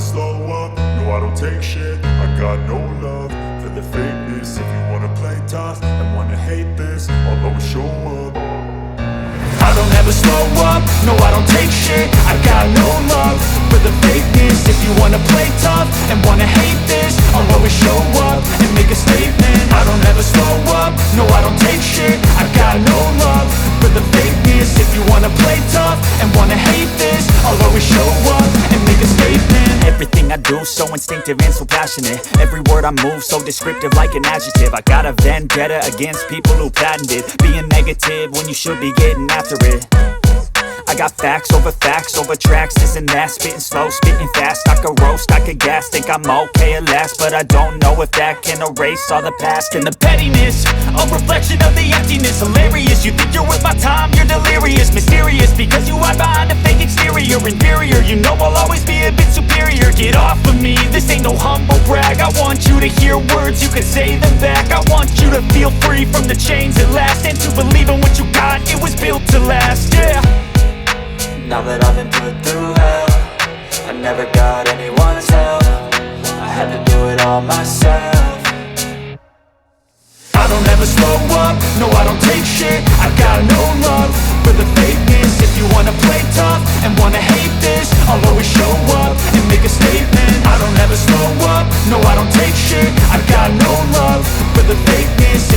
slow up, no I don't take shit. I got no love for the fakeness. If you wanna play tough and wanna hate this, I'll always show up. I don't ever slow up, no I don't take shit. I got no love for the fakeness. If you wanna play tough and wanna hate this, I'll always show up and make a statement. I don't ever slow up, no I don't take shit. I got no love for the fakeness. If you wanna play tough and wanna hate this, I'll always show up and make a statement. Everything I do so instinctive and so passionate. Every word I move so descriptive like an adjective. I got a vendetta against people who patented being negative when you should be getting after it. I got facts over tracks, this and that. Spitting slow, spitting fast, I could roast, I could gas. Think I'm okay at last, but I don't know if that can erase all the past. And the pettiness, a reflection of the emptiness. Hilarious, you think you're worth my time, you're delirious. Mysterious, because you hide behind a fake exterior. Inferior, you know I'll always be a bit superior. Get off of me, this ain't no humble brag. I want you to hear words, you can say them back. I want you to feel free from the chains at last, and to believe in what you got, it was built to last, yeah. Now that I've been put through hell, I never got anyone's help. I had to do it all myself. I don't ever slow up, no I don't take shit. I got no love for the fakeness. If you wanna play tough